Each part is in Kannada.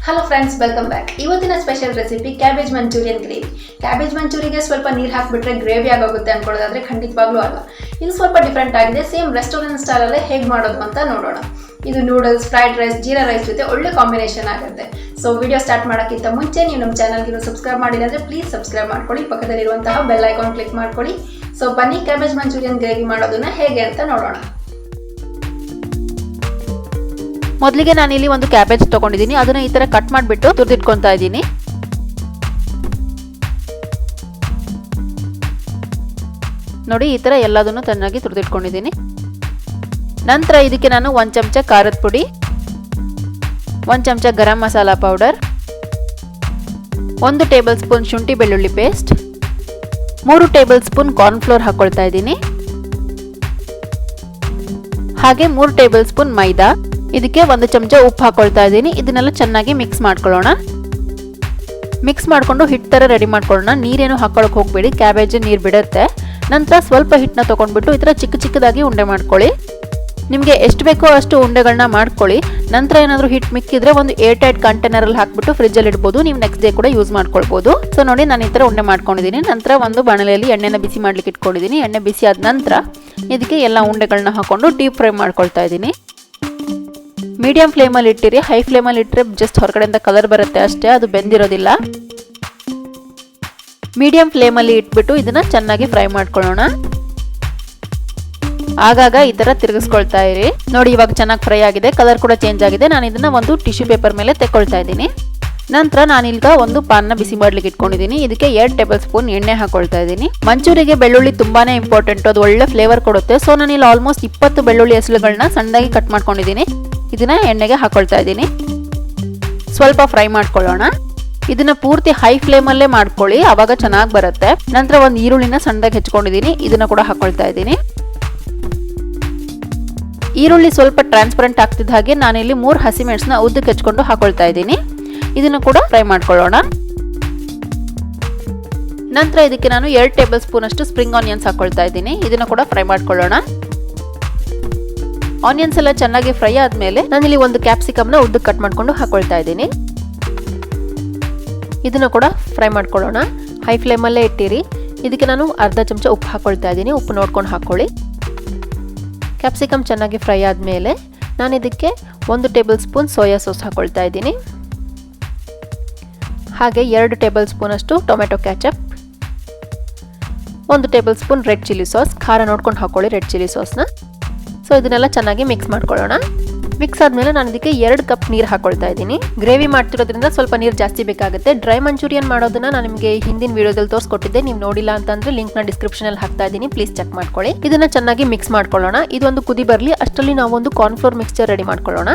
Hello friends, welcome back. ಇವತ್ತಿನ special recipe cabbage Manchurian gravy. Cabbage ಮಂಚೂರಿಗೆ ಸ್ವಲ್ಪ ನೀರು ಹಾಕಿಬಿಟ್ರೆ ಗ್ರೇವಿ ಆಗೋಗುತ್ತೆ ಅನ್ಕೊಳ್ಳೋದಾದ್ರೆ ಖಂಡಿತವಾಗ್ಲೂ ಅಲ್ಲ. ಇದು ಸ್ವಲ್ಪ ಡಿಫರೆಂಟ್ ಆಗಿದೆ. ಸೇಮ್ ರೆಸ್ಟೋರೆಂಟ್ ಸ್ಟೈಲ್ ಅಲ್ಲೇ ಹೇಗೆ ಮಾಡೋದು ಅಂತ ನೋಡೋಣ. ಇದು noodles, fried rice, jeera rice ಜೊತೆ ಒಳ್ಳೆ ಕಾಂಬಿನೇಷನ್ ಆಗುತ್ತೆ. ಸೊ ವಿಡಿಯೋ ಸ್ಟಾರ್ಟ್ ಮಾಡೋಕ್ಕಿಂತ ಮುಂಚೆ ನೀವು ನಮ್ಮ ಚಾನಲ್ಗೆ ಸಬ್ಸ್ಕ್ರೈಬ್ ಮಾಡಿಲ್ಲ ಅಂದ್ರೆ ಪ್ಲೀಸ್ ಸಬ್ಸ್ಕ್ರೈಬ್ ಮಾಡ್ಕೊಳ್ಳಿ. ಪಕ್ಕದಲ್ಲಿರುವಂತಹ ಬೆಲ್ ಐಕಾನ್ ಕ್ಲಿಕ್ ಮಾಡ್ಕೊಳ್ಳಿ. ಸೊ ಬನ್ನಿ ಕ್ಯಾಬೇಜ್ ಮಂಚೂರಿಯನ್ ಗ್ರೇವಿ ಮಾಡೋದನ್ನ ಹೇಗೆ ಅಂತ ನೋಡೋಣ. ಮೊದಲಿಗೆ ನಾನು ಇಲ್ಲಿ ಒಂದು ಕ್ಯಾಬೇಜ್ ತಗೊಂಡಿದ್ದೀನಿ. ಅದನ್ನ ಈ ತರ ಕಟ್ ಮಾಡಿಬಿಟ್ಟು ತುರಿದಿಟ್ಕೊಂತಾ ಇದ್ದೀನಿ. ನೋಡಿ ಈ ತರ ಎಲ್ಲದನ್ನು ಚೆನ್ನಾಗಿ ತುರಿದಿಟ್ಕೊಂಡಿದ್ದೀನಿ. ನಂತರ ಇದಕ್ಕೆ ನಾನು 1 ಚಮಚ ಖಾರದ ಪುಡಿ, 1 ಚಮಚ ಗರಂ ಮಸಾಲಾ ಪೌಡರ್, 1 ಟೇಬಲ್ ಸ್ಪೂನ್ ಶುಂಠಿ ಬೆಳ್ಳುಳ್ಳಿ paste, 3 table spoon corn flour ಹಾಕೊಳ್ತಾ ಇದ್ದೀನಿ. ಹಾಗೆ 3 ಟೇಬಲ್ ಸ್ಪೂನ್ ಮೈದಾ, ಇದಕ್ಕೆ 1 ಚಮಚ ಉಪ್ಪು ಹಾಕೊಳ್ತಾ ಇದ್ದೀನಿ. ಇದನ್ನೆಲ್ಲ ಚೆನ್ನಾಗಿ ಮಿಕ್ಸ್ ಮಾಡ್ಕೊಳ್ಳೋಣ. ಮಿಕ್ಸ್ ಮಾಡಿಕೊಂಡು ಹಿಟ್ಟು ತರ ರೆಡಿ ಮಾಡ್ಕೊಳ್ಳೋಣ. ನೀರೇನು ಹಾಕೊಳ್ಳೋಕೆ ಹೋಗಬೇಡಿ, ಕ್ಯಾಬೇಜ್ ನೀರು ಬಿಡುತ್ತೆ. ನಂತರ ಸ್ವಲ್ಪ ಹಿಟ್ಟನ್ನ ತಗೊಂಡ್ಬಿಟ್ಟು ಈ ತರ ಚಿಕ್ಕ ಚಿಕ್ಕದಾಗಿ ಉಂಡೆ ಮಾಡ್ಕೊಳ್ಳಿ. ನಿಮಗೆ ಎಷ್ಟು ಬೇಕೋ ಅಷ್ಟು ಉಂಡೆಗಳನ್ನ ಮಾಡ್ಕೊಳ್ಳಿ. ನಂತರ ಏನಾದರೂ ಹಿಟ್ಟು ಮಿಕ್ಕಿದ್ರೆ ಒಂದು ಏರ್ ಟೈಟ್ ಕಂಟೈನರ್ ಅಲ್ಲಿ ಹಾಕ್ಬಿಟ್ಟು ಫ್ರಿಜ್ ಅಲ್ಲಿ ಇಡಬಹುದು. ನೀವು ನೆಕ್ಸ್ಟ್ ಡೇ ಕೂಡ ಯೂಸ್ ಮಾಡ್ಕೊಳ್ಬಹುದು. ಸೊ ನೋಡಿ ನಾನು ಈ ತರ ಉಂಡೆ ಮಾಡ್ಕೊಂಡಿದ್ದೀನಿ. ನಂತರ ಒಂದು ಬಾಣಲೆಯಲ್ಲಿ ಎಣ್ಣೆನ ಬಿಸಿ ಮಾಡ್ಲಿಕ್ಕೆ ಇಟ್ಕೊಂಡಿದ್ದೀನಿ. ಎಣ್ಣೆ ಬಿಸಿ ಆದ ನಂತರ ಇದಕ್ಕೆ ಎಲ್ಲ ಉಂಡೆಗಳನ್ನ ಹಾಕೊಂಡು ಡೀಪ್ ಫ್ರೈ ಮಾಡ್ಕೊಳ್ತಾ ಇದ್ದೀನಿ. ಮೀಡಿಯಂ ಫ್ಲೇಮಲ್ಲಿ ಇಟ್ಟಿರಿ. ಹೈ ಫ್ಲೇಮಲ್ಲಿ ಇಟ್ಟರೆ ಜಸ್ಟ್ ಹೊರಗಡೆಯಿಂದ ಕಲರ್ ಬರುತ್ತೆ ಅಷ್ಟೇ, ಅದು ಬೆಂದಿರೋದಿಲ್ಲ. ಮೀಡಿಯಂ ಫ್ಲೇಮಲ್ಲಿ ಇಟ್ಬಿಟ್ಟು ಇದನ್ನ ಚೆನ್ನಾಗಿ ಫ್ರೈ ಮಾಡ್ಕೊಳ್ಳೋಣ. ಆಗಾಗ ಈ ತರ ತಿರುಗಿಸ್ಕೊಳ್ತಾ ಇರಿ. ನೋಡಿ ಇವಾಗ ಚೆನ್ನಾಗಿ ಫ್ರೈ ಆಗಿದೆ, ಕಲರ್ ಕೂಡ ಚೇಂಜ್ ಆಗಿದೆ. ನಾನು ಇದನ್ನ ಒಂದು ಟಿಶ್ಯೂ ಪೇಪರ್ ಮೇಲೆ ತೆಕ್ಕೊಳ್ತಾ ಇದ್ದೀನಿ. ನಂತರ ನಾನೀಗ ಒಂದು ಪಾನ್ನ ಬಿಸಿ ಮಾಡ್ಲಿಕ್ಕೆ ಇಟ್ಕೊಂಡಿದ್ದೀನಿ. ಇದಕ್ಕೆ 2 ಟೇಬಲ್ ಸ್ಪೂನ್ ಎಣ್ಣೆ ಹಾಕೊಳ್ತಾ ಇದ್ದೀನಿ. ಮಂಚೂರಿಗೆ ಬೆಳ್ಳುಳ್ಳಿ ತುಂಬಾನೇ ಇಂಪಾರ್ಟೆಂಟ್, ಅದು ಒಳ್ಳೆ ಫ್ಲೇವರ್ ಕೊಡುತ್ತೆ. ಸೊ ನಾನು ಇಲ್ಲಿ ಆಲ್ಮೋಸ್ಟ್ 20 ಬೆಳ್ಳುಳ್ಳಿ ಹೆಸರುಗಳನ್ನ ಸಣ್ಣದಾಗಿ ಕಟ್ ಮಾಡ್ಕೊಂಡಿದ್ದೀನಿ. ಇದನ್ನ ಎಣ್ಣೆಗೆ ಹಾಕೊಳ್ತಾ ಇದ್ದೀನಿ. ಸ್ವಲ್ಪ ಫ್ರೈ ಮಾಡ್ಕೊಳ್ಳೋಣ. ಇದನ್ನ ಪೂರ್ತಿ ಹೈ ಫ್ಲೇಮ್ ಅಲ್ಲೇ ಮಾಡ್ಕೊಳ್ಳಿ, ಅವಾಗ ಚೆನ್ನಾಗಿ ಬರುತ್ತೆ. ನಂತರ ಒಂದು ಈರುಳ್ಳಿನ ಸಣ್ಣದಾಗಿ ಹೆಚ್ಕೊಂಡಿದ್ದೀನಿ. ಇದನ್ನ ಕೂಡ ಹಾಕೊಳ್ತಾ ಇದ್ದೀನಿ. ಈರುಳ್ಳಿ ಸ್ವಲ್ಪ ಟ್ರಾನ್ಸ್ಪರೆಂಟ್ ಆಗ್ತಿದ್ದ ಹಾಗೆ ನಾನಿಲ್ಲಿ 3 ಹಸಿಮೆಣಸನ್ನ ಉದ್ದಕ್ಕೆ ಹೆಚ್ಕೊಂಡು ಹಾಕೊಳ್ತಾ ಇದ್ದೀನಿ. ಇದನ್ನು ಕೂಡ ಫ್ರೈ ಮಾಡ್ಕೊಳ್ಳೋಣ. ನಂತರ ಇದಕ್ಕೆ ನಾನು 2 ಟೇಬಲ್ ಸ್ಪೂನ್ ಅಷ್ಟು ಸ್ಪ್ರಿಂಗ್ ಆನಿಯನ್ಸ್ ಹಾಕೊಳ್ತಾ ಇದ್ದೀನಿ. ಇದನ್ನು ಕೂಡ ಫ್ರೈ ಮಾಡ್ಕೊಳ್ಳೋಣ. ಆನಿಯನ್ಸ್ ಎಲ್ಲ ಚೆನ್ನಾಗಿ ಫ್ರೈ ಆದ್ಮೇಲೆ ನಾನಿಲ್ಲಿ ಒಂದು ಕ್ಯಾಪ್ಸಿಕಮ್ನ ಉದ್ದಕ್ಕೆ ಕಟ್ ಮಾಡ್ಕೊಂಡು ಹಾಕೊಳ್ತಾ ಇದ್ದೀನಿ. ಇದನ್ನು ಕೂಡ ಫ್ರೈ ಮಾಡ್ಕೊಳ್ಳೋಣ. ಹೈ ಫ್ಲೇಮಲ್ಲೇ ಇಟ್ಟಿರಿ. ಇದಕ್ಕೆ ನಾನು ಅರ್ಧ ಚಮಚ ಉಪ್ಪು ಹಾಕೊಳ್ತಾ ಇದ್ದೀನಿ. ಉಪ್ಪು ನೋಡ್ಕೊಂಡು ಹಾಕೊಳ್ಳಿ. ಕ್ಯಾಪ್ಸಿಕಮ್ ಚೆನ್ನಾಗಿ ಫ್ರೈ ಆದಮೇಲೆ ನಾನು ಇದಕ್ಕೆ 1 ಟೇಬಲ್ ಸ್ಪೂನ್ ಸೋಯಾ ಸಾಸ್ ಹಾಕೊಳ್ತಾ ಇದ್ದೀನಿ. ಹಾಗೆ 2 ಟೇಬಲ್ ಸ್ಪೂನ್ ಅಷ್ಟು tomato catch-up, 1 table spoon red chilli sauce. ಖಾರ ನೋಡ್ಕೊಂಡು ಹಾಕೊಳ್ಳಿ ರೆಡ್ ಚಿಲ್ಲಿ ಸಾಸ್ನ. ಸೊ ಇದನ್ನೆಲ್ಲ ಚೆನ್ನಾಗಿ ಮಿಕ್ಸ್ ಮಾಡ್ಕೊಳ್ಳೋಣ. ಮಿಕ್ಸ್ ಆದಮೇಲೆ ನಾನು ಇದಕ್ಕೆ 2 ಕಪ್ ನೀರು ಹಾಕೊಳ್ತಾ ಇದ್ದೀನಿ. ಗ್ರೇವಿ ಮಾಡ್ತಿರೋದ್ರಿಂದ ಸ್ವಲ್ಪ ನೀರು ಜಾಸ್ತಿ ಬೇಕಾಗುತ್ತೆ. ಡ್ರೈ ಮಂಚೂರಿಯನ್ ಮಾಡೋದನ್ನ ನಾನು ನಿಮಗೆ ಹಿಂದಿನ ವಿಡಿಯೋದಲ್ಲಿ ತೋರಿಸ್ಕೊಟ್ಟಿದ್ದೆ. ನೀವು ನೋಡಿಲ್ಲ ಅಂತಂದ್ರೆ ಲಿಂಕ್ನ ಡಿಸ್ಕ್ರಿಪ್ಷನಲ್ಲಿ ಹಾಕ್ತಾ ಇದ್ದೀನಿ, ಪ್ಲೀಸ್ ಚೆಕ್ ಮಾಡ್ಕೊಳ್ಳಿ. ಇದನ್ನ ಚೆನ್ನಾಗಿ ಮಿಕ್ಸ್ ಮಾಡ್ಕೊಳ್ಳೋಣ. ಇದೊಂದು ಕುದಿ ಬರಲಿ, ಅಷ್ಟರಲ್ಲಿ ನಾವು ಒಂದು ಕಾರ್ನ್ ಫ್ಲೋರ್ ಮಿಕ್ಸ್ಚರ್ ರೆಡಿ ಮಾಡ್ಕೊಳ್ಳೋಣ.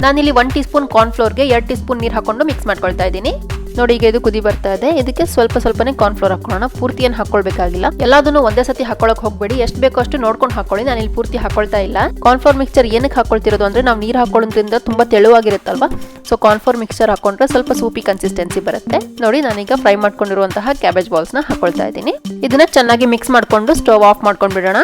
ನಾನಿಲ್ಲಿ 1 ಟೀ ಸ್ಪೂನ್ ಕಾರ್ನ್ ಫ್ಲೋರ್ಗೆ 2 ಟೀ ಸ್ಪೂನ್ ನೀರು ಹಾಕೊಂಡು ಮಿಕ್ಸ್ ಮಾಡ್ಕೊಳ್ತಾ ಇದ್ದೀನಿ. ನೋಡಿ ಈಗ ಇದು ಕುದಿ ಬರ್ತಾ ಇದೆ. ಇದಕ್ಕೆ ಸ್ವಲ್ಪನೇ ಕಾರ್ನ್ ಫ್ಲೋರ್ ಹಾಕೊಳ್ಳೋಣ. ಪೂರ್ತಿ ಏನು ಹಾಕೊಳ್ಬೇಕಾಗಿಲ್ಲ. ಎಲ್ಲದನ್ನು ಒಂದೇ ಸತಿ ಹಾಕೊಳ್ಳೋಕೆ ಹೋಗಬೇಡಿ. ಎಷ್ಟು ಬೇಕೋ ಅಷ್ಟು ನೋಡ್ಕೊಂಡು ಹಾಕೊಳ್ಳಿ. ನಾನು ಇಲ್ಲಿ ಪೂರ್ತಿ ಹಾಕೊಳ್ತಾ ಇಲ್ಲ. ಕಾರ್ನ್ ಫ್ಲೋರ್ ಮಿಕ್ಸ್ಚರ್ ಏನಕ್ಕೆ ಹಾಕೊಳ್ತಿರೋದು ಅಂದ್ರೆ ನಾವು ನೀರು ಹಾಕೊಳ್ಳೋದ್ರಿಂದ ತುಂಬಾ ತೆಳುವಾಗಿರುತ್ತಲ್ವಾ. ಸೊ ಕಾರ್ನ್ ಫ್ಲೋರ್ ಮಿಕ್ಸ್ಚರ್ ಹಾಕೊಂಡ್ರೆ ಸ್ವಲ್ಪ ಸೂಪಿ ಕನ್ಸಿಸ್ಟೆನ್ಸಿ ಬರುತ್ತೆ. ನೋಡಿ ನಾನೀಗ ಫ್ರೈ ಮಾಡ್ಕೊಂಡಿರುವಂತಹ ಕ್ಯಾಬೇಜ್ ಬಾಲ್ಸ್ ನ ಹಾಕೊಳ್ತಾ ಇದ್ದೀನಿ. ಇದನ್ನ ಚೆನ್ನಾಗಿ ಮಿಕ್ಸ್ ಮಾಡ್ಕೊಂಡು ಸ್ಟವ್ ಆಫ್ ಮಾಡ್ಕೊಂಡು ಬಿಡೋಣ.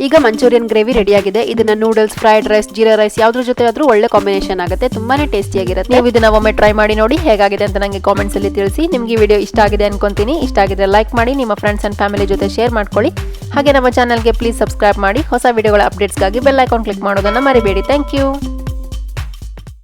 ಈಗ ಮಂಚೂರಿಯನ್ ಗ್ರೇವಿ ರೆಡಿ ಆಗಿದೆ. ಇದನ್ನ noodles, fried rice, jeera rice ಯಾವ್ದ್ರ ಜೊತೆ ಆದ್ರೂ ಒಳ್ಳೆ ಕಾಂಬಿನೇಷನ್ ಆಗುತ್ತೆ. ತುಂಬಾನೇ ಟೇಸ್ಟಿಯಾಗಿರುತ್ತೆ. ನೀವು ಇದನ್ನ ಒಮ್ಮೆ ಟ್ರೈ ಮಾಡಿ ನೋಡಿ ಹೇಗಾಗಿದೆ ಅಂತ ನನಗೆ ಕಾಮೆಂಟ್ಸ್ ಅಲ್ಲಿ ತಿಳಿಸಿ. ನಿಮಗೆ ವಿಡಿಯೋ ಇಷ್ಟ ಆಗಿದೆ ಅನ್ಕೊಂತೀನಿ. ಇಷ್ಟ ಆಗಿದ್ರೆ ಲೈಕ್ ಮಾಡಿ, ನಿಮ್ಮ ಫ್ರೆಂಡ್ಸ್ ಅಂಡ್ ಫ್ಯಾಮಿಲಿ ಜೊತೆ ಶೇರ್ ಮಾಡ್ಕೊಳ್ಳಿ. ಹಾಗೆ ನಮ್ಮ ಚಾನಲ್ಗೆ ಪ್ಲೀಸ್ ಸಬ್ಸ್ಕ್ರೈಬ್ ಮಾಡಿ. ಹೊಸ ವಿಡಿಯೋಗಳ ಅಪ್ಡೇಟ್ಸ್ಗಾಗಿ ಬೆಲ್ ಐಕಾನ್ ಕ್ಲಿಕ್ ಮಾಡೋದನ್ನ ಮರಿಬೇಡಿ. Thank you.